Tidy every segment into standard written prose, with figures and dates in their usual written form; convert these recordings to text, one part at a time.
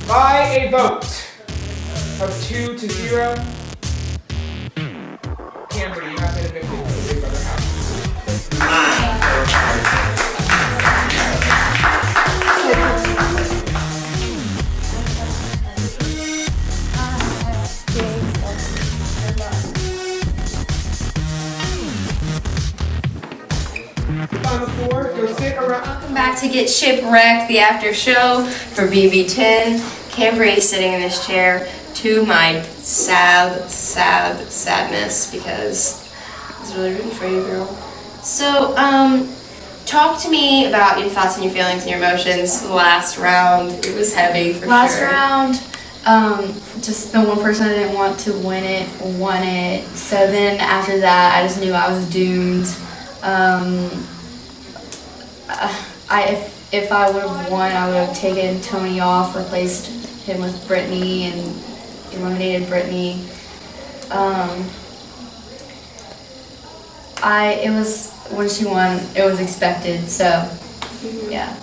By a vote of 2-0, Camber, you have been evicted from the Big Brother house. Final four, go sit around. Welcome back to Get Shipwrecked, the after show for BB10. Cambry is sitting in this chair to my sadness because I was really rooting for you, girl. So, talk to me about your thoughts and your feelings and your emotions. Last round, it was heavy for Last sure. round, just the one person I didn't want to win it, won it. So then after that, I just knew I was doomed. If I would have won, I would have taken Tony off, replaced him with Brittany, and eliminated Brittany. It was, when she won, it was expected, so yeah.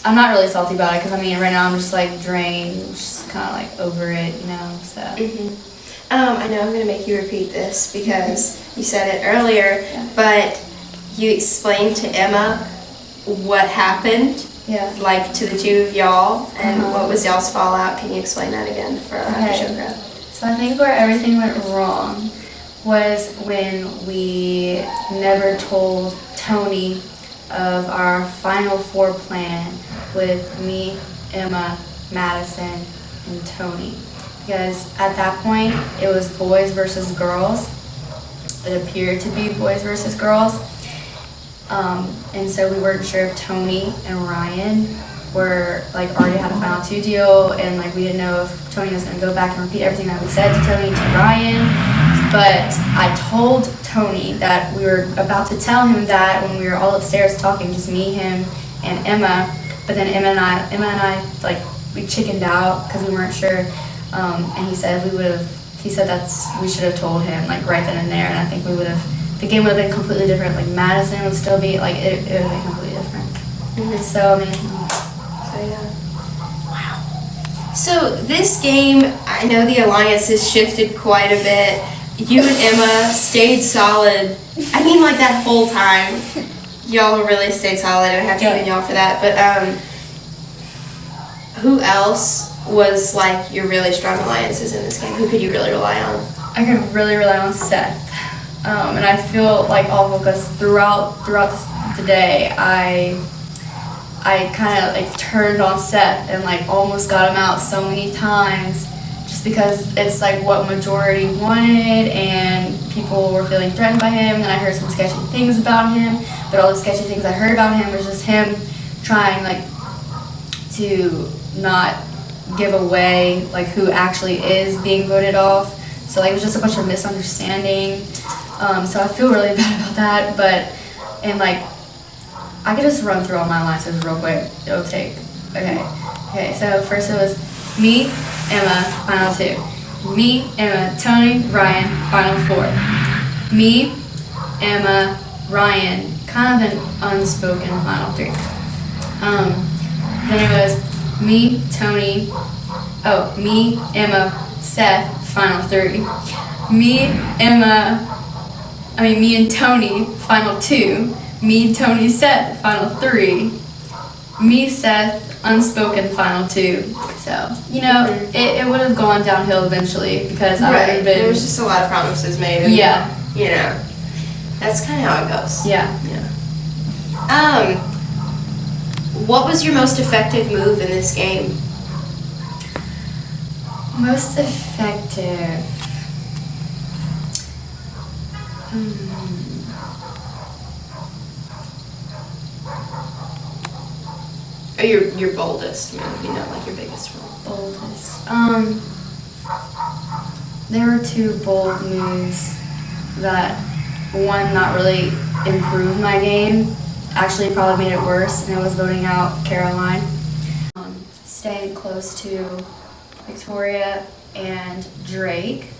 I'm not really salty about it, because I mean, right now I'm just like drained, just kind of like over it, you know, so. I know I'm going to make you repeat this because you said it earlier, but you explained to Emma what happened, like to the two of y'all, and what was y'all's fallout. Can you explain that again for our after show crowd? So I think where everything went wrong was when we never told Tony of our final four plan with me, Emma, Madison, and Tony. Because at that point, it was boys versus girls. It appeared to be boys versus girls. And so we weren't sure if Tony and Ryan were like already had a final two deal, and like we didn't know if Tony was going to go back and repeat everything that we said to Tony to Ryan. But I told Tony that we were about to tell him that when we were all upstairs talking, just me, him, and Emma. But then Emma and I like we chickened out because we weren't sure. And he said we should have told him like right then and there, and I think the game would have been completely different. Like Madison would still be like it would have been completely different. So I mean, Wow. So this game, I know the alliance has shifted quite a bit. You and Emma stayed solid. I mean, like that whole time, y'all really stayed solid. I have to commend y'all for that. But who else was like your really strong alliances in this game? Who could you really rely on? I could really rely on Seth. And I feel like awful because throughout the day, I kind of like turned on Seth and like almost got him out so many times, just because it's like what majority wanted, and people were feeling threatened by him. And I heard some sketchy things about him, but all the sketchy things I heard about him was just him trying like to not give away like who actually is being voted off. So like it was just a bunch of misunderstanding. So I feel really bad about that, and like, I could just run through all my alliances real quick. It'll take, okay, so first it was me, Emma, final two. Me, Emma, Tony, Ryan, final four. Me, Emma, Ryan, kind of an unspoken final three. Then it was me, Tony, me, Emma, Seth, final three. Me and Tony, final two. Me, Tony, Seth, final three. Me, Seth, unspoken, final two. So, you know, it would have gone downhill eventually because I would have been... There was just a lot of promises made. And, you know, that's kind of how it goes. Yeah. What was your most effective move in this game? Most effective... Or your boldest move, you know, like your biggest role. Boldest. There were two bold moves that, one, not really improved my game, actually probably made it worse, and it was voting out Caroline. Staying close to Victoria and Drake,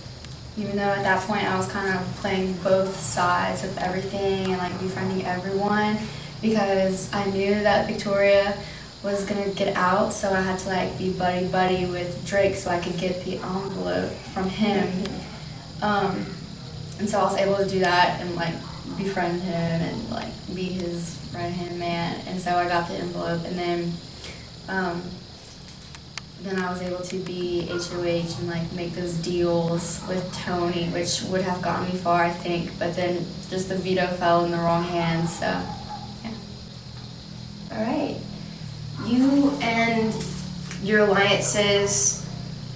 even though at that point I was kind of playing both sides of everything and like befriending everyone, because I knew that Victoria was gonna get out, so I had to like be buddy with Drake so I could get the envelope from him. And so I was able to do that and like befriend him and like be his right hand man. And so I got the envelope, and then I was able to be HOH and like make those deals with Tony, which would have gotten me far, I think. But then just the veto fell in the wrong hands. So yeah. All right. You and your alliances,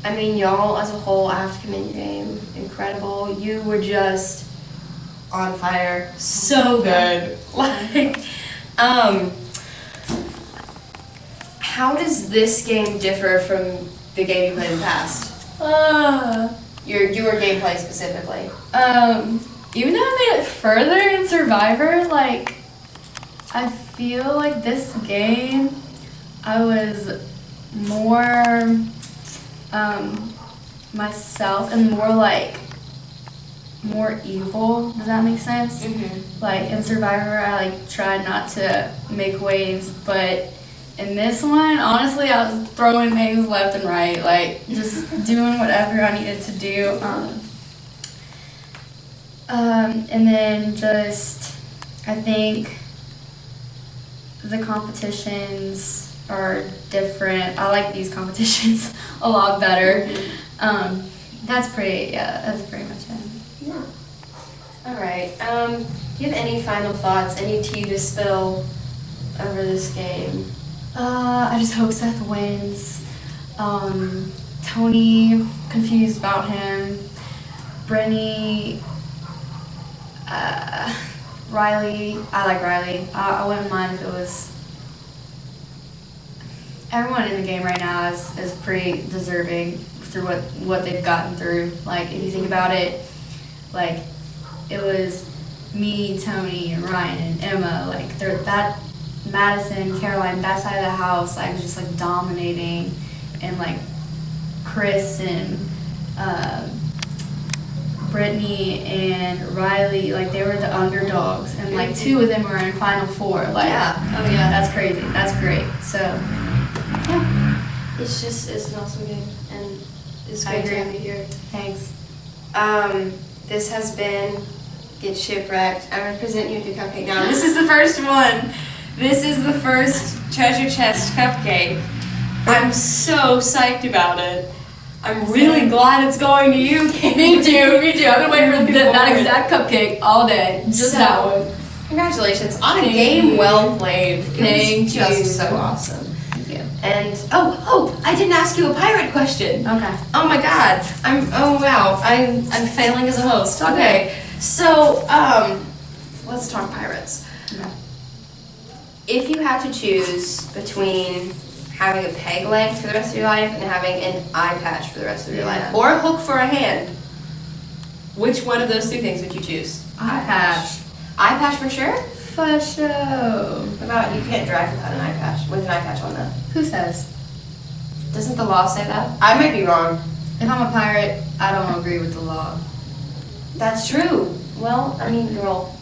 I mean, y'all as a whole, I have to commend your game. Incredible. You were just on fire. So good. Like, how does this game differ from the game you played in the past? Your gameplay specifically. Even though I made it further in Survivor, like, I feel like this game, I was more myself and more evil. Does that make sense? Mm-hmm. Like in Survivor, I like tried not to make waves, but in this one, honestly, I was throwing things left and right, like just doing whatever I needed to do. And then just, I think the competitions are different. I like these competitions a lot better. That's pretty much it. Yeah. All right. Do you have any final thoughts, any tea to spill over this game? I just hope Seth wins. Tony, confused about him. Brittany, Riley, I like Riley. I wouldn't mind if it was. Everyone in the game right now is pretty deserving through what they've gotten through. Like, if you think about it, like, it was me, Tony, and Ryan, and Emma. Like, that Madison, Caroline, that side of the house, like, was just, like, dominating. And, like, Chris and Brittany and Riley, like, they were the underdogs. And, like, two of them were in Final Four. Like, Yeah. Oh, yeah. That's crazy. That's great. So, yeah. It's an awesome game, and it's I great agree. to have you here. Thanks. This has been Get Shipwrecked. I'm going to present you with your cupcake now. This is the first one. This is the first treasure chest cupcake. I'm so psyched about it. I'm really glad it's going to you. Me too. I've been waiting for that exact cupcake all day. Just that one. Congratulations on a game well played. Thank was just you. so awesome. Thank you. And I didn't ask you a pirate question. Okay. Oh my god. I'm failing as a host. Okay. So, let's talk pirates. Okay. If you had to choose between having a peg leg for the rest of your life and having an eye patch for the rest of your life, or a hook for a hand, which one of those two things would you choose? Eye patch. Eye patch for sure? For sure. What about you can't drive without an eye patch, with an eye patch on though? Who says? Doesn't the law say that? I might be wrong. If I'm a pirate, I don't agree with the law. That's true. Well, I mean, girl,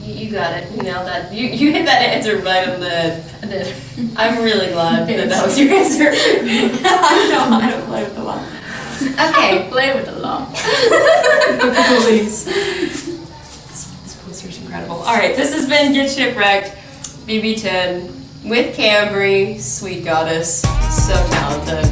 you got it. You nailed that. You hit that answer right on the head. I did. I'm really glad that was your answer. I don't play with the law. Okay. Play with the law. Please. This poster's incredible. Alright, this has been Get Shipwrecked, BB10, with Cambry, sweet goddess, so talented.